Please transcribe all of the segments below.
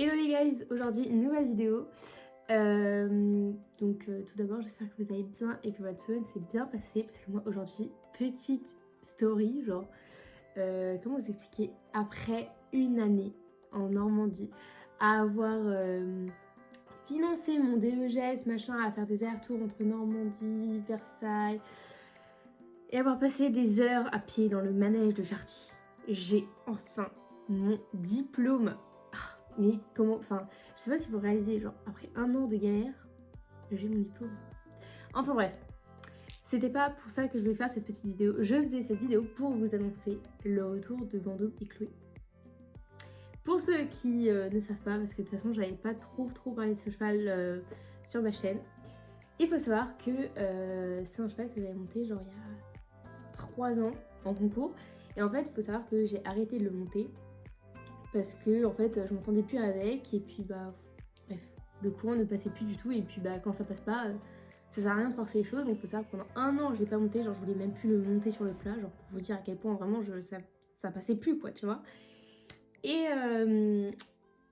Hello les guys, aujourd'hui nouvelle vidéo. Tout d'abord j'espère que vous allez bien et que votre semaine s'est bien passée parce que moi aujourd'hui petite story genre comment vous expliquer, après une année en Normandie à avoir financé mon DEGS machin, à faire des allers-retours entre Normandie, Versailles et avoir passé des heures à pied dans le manège de Jardy, j'ai enfin mon diplôme. Mais comment, enfin, je sais pas si vous réalisez, genre après un an de galère, j'ai mon diplôme. Enfin bref, c'était pas pour ça que je voulais faire cette petite vidéo. Je faisais cette vidéo pour vous annoncer le retour de Vendôme et Chloé. Pour ceux qui ne savent pas, parce que de toute façon j'avais pas trop parlé de ce cheval sur ma chaîne, il faut savoir que c'est un cheval que j'avais monté genre il y a 3 ans en concours. Et en fait, il faut savoir que j'ai arrêté de le monter parce que en fait je m'entendais plus avec et puis bah bref, le courant ne passait plus du tout et puis bah quand ça passe pas ça sert à rien de forcer les choses. Donc faut savoir que pendant un an je l'ai pas monté, genre je voulais même plus le monter sur le plat, genre pour vous dire à quel point vraiment ça passait plus quoi, tu vois. Et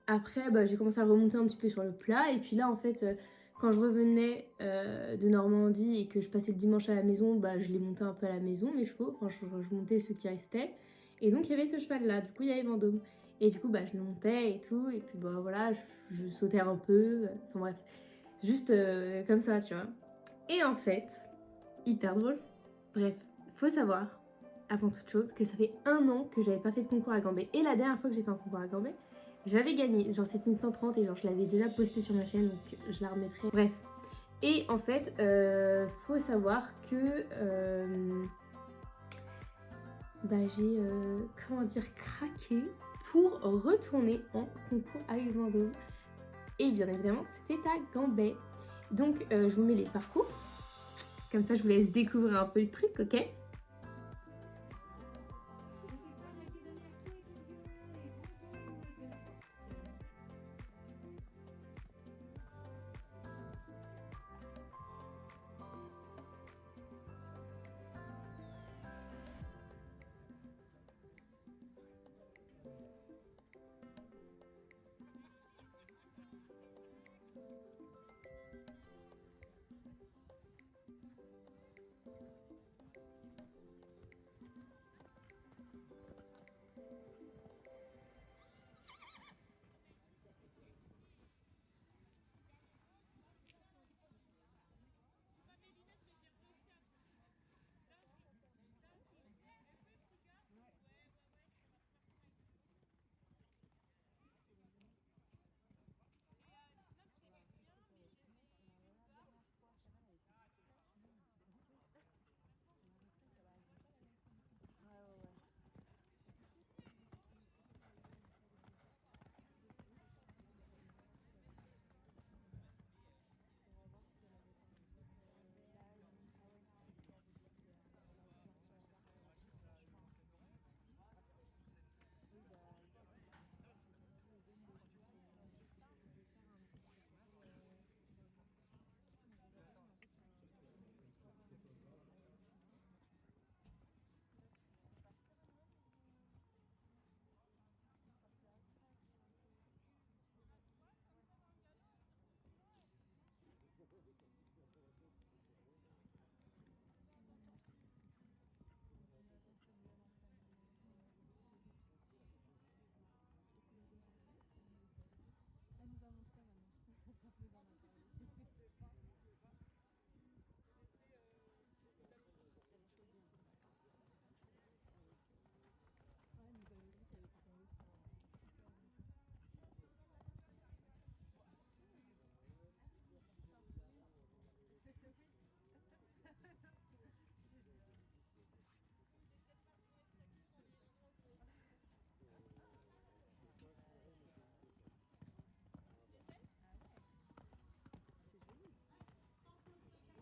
après bah, j'ai commencé à remonter un petit peu sur le plat et puis là en fait quand je revenais de Normandie et que je passais le dimanche à la maison, bah je les montais un peu à la maison mes chevaux, enfin je montais ceux qui restaient. Et donc il y avait ce cheval là, du coup il y avait Vendôme. Et du coup bah je le montais et tout, et puis bah voilà, je sautais un peu, enfin bref, juste comme ça tu vois. Et en fait, hyper drôle, bref, faut savoir, avant toute chose, que ça fait un an que j'avais pas fait de concours à Gambé. Et la dernière fois que j'ai fait un concours à Gambé, j'avais gagné, genre c'était une 130 et genre je l'avais déjà posté sur ma chaîne donc je la remettrai. Bref. Et en fait, faut savoir que bah, j'ai comment dire craqué pour retourner en concours avec Vendôme. Et bien évidemment, c'était à Gambais. Donc je vous mets les parcours. Comme ça, je vous laisse découvrir un peu le truc, ok?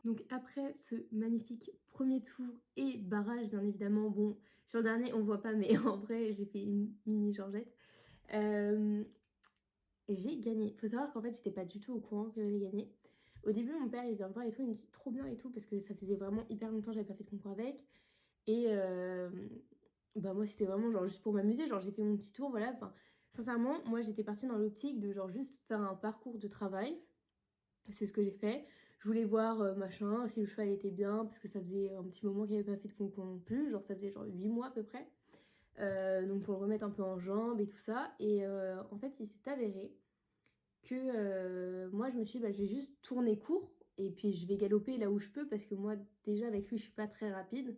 Donc après ce magnifique premier tour et barrage bien évidemment, bon sur le dernier on voit pas mais en vrai j'ai fait une mini Georgette, j'ai gagné. Faut savoir qu'en fait j'étais pas du tout au courant que j'avais gagné. Au début mon père il vient me voir et tout, il me dit trop bien et tout parce que ça faisait vraiment hyper longtemps que j'avais pas fait de concours avec. Et bah moi c'était vraiment genre juste pour m'amuser, genre j'ai fait mon petit tour, voilà, enfin Sincèrement, moi j'étais partie dans l'optique de genre juste faire un parcours de travail. C'est ce que j'ai fait. Je voulais voir machin, si le cheval était bien, parce que ça faisait un petit moment qu'il n'avait pas fait de concours non plus, genre ça faisait genre 8 mois à peu près. Donc pour le remettre un peu en jambes et tout ça. Et en fait, il s'est avéré que moi je me suis dit, bah, je vais juste tourner court et puis je vais galoper là où je peux, parce que moi déjà avec lui je suis pas très rapide,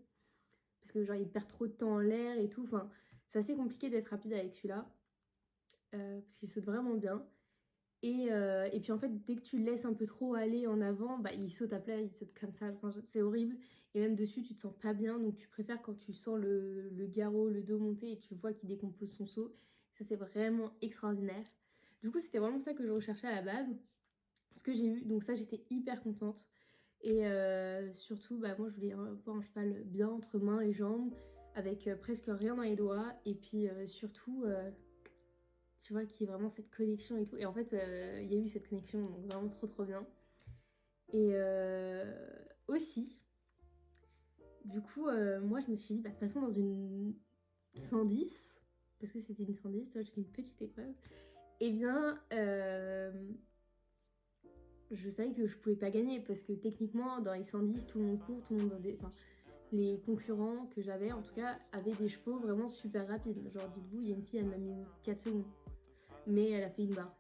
parce que genre il perd trop de temps en l'air et tout. Enfin, c'est assez compliqué d'être rapide avec celui-là, parce qu'il saute vraiment bien. Et puis en fait, dès que tu le laisses un peu trop aller en avant, bah, il saute à plat, il saute comme ça. Enfin, c'est horrible. Et même dessus, tu te sens pas bien. Donc tu préfères quand tu sens le garrot, le dos monter et tu vois qu'il décompose son saut. Ça, c'est vraiment extraordinaire. Du coup, c'était vraiment ça que je recherchais à la base. Ce que j'ai eu. Donc ça, j'étais hyper contente. Et surtout, bah, moi, je voulais avoir un cheval bien entre mains et jambes, avec presque rien dans les doigts. Et puis surtout... tu vois, qu'il y ait vraiment cette connexion et tout. Et en fait, il y a eu cette connexion, donc vraiment trop trop bien. Et aussi, du coup, moi je me suis dit, bah, de toute façon, dans une 110, parce que c'était une 110, tu vois, j'ai fait une petite épreuve, et bien, je savais que je pouvais pas gagner, parce que techniquement, dans les 110, tout le monde court, tout le monde dans des... Enfin, les concurrents que j'avais, en tout cas, avaient des chevaux vraiment super rapides. Genre, dites-vous, il y a une fille, elle m'a mis 4 secondes, mais elle a fait une barre.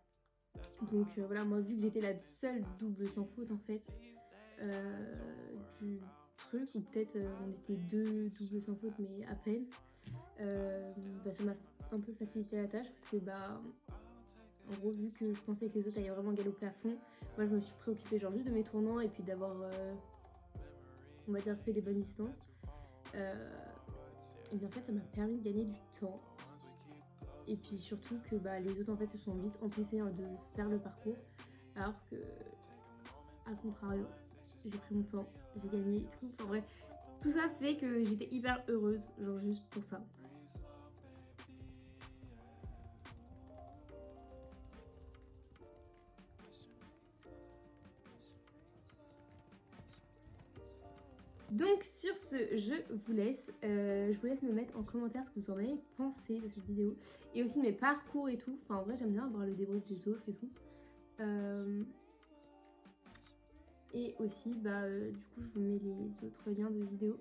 Donc voilà, moi vu que j'étais la seule double sans faute en fait du truc, ou peut-être on était deux doubles sans faute mais à peine, bah, ça m'a un peu facilité la tâche, parce que bah en gros vu que je pensais que les autres allaient vraiment galoper à fond, moi je me suis préoccupée genre juste de mes tournants et puis d'avoir on va dire fait des bonnes distances. Et bien en fait ça m'a permis de gagner du temps. Et puis surtout que bah, les autres en fait se sont vite empressés de faire le parcours, alors que, à contrario, j'ai pris mon temps, j'ai gagné et tout. Enfin bref, tout ça fait que j'étais hyper heureuse, genre juste pour ça. Donc sur ce, je vous laisse me mettre en commentaire ce que vous en avez pensé de cette vidéo, et aussi de mes parcours et tout. Enfin en vrai j'aime bien voir le débrief des autres et tout. Et aussi bah du coup je vous mets les autres liens de vidéos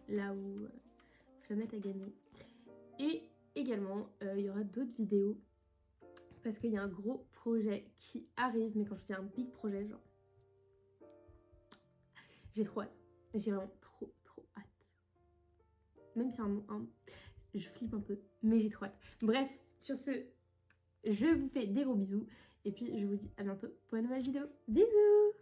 là où je la mette à gagner. Et également il y aura d'autres vidéos, parce qu'il y a un gros projet qui arrive, mais quand je dis un big projet, genre j'ai trop hâte. J'ai vraiment trop trop hâte. Même si je flippe un peu, mais j'ai trop hâte. Bref, sur ce, je vous fais des gros bisous. Et puis je vous dis à bientôt pour une nouvelle vidéo. Bisous!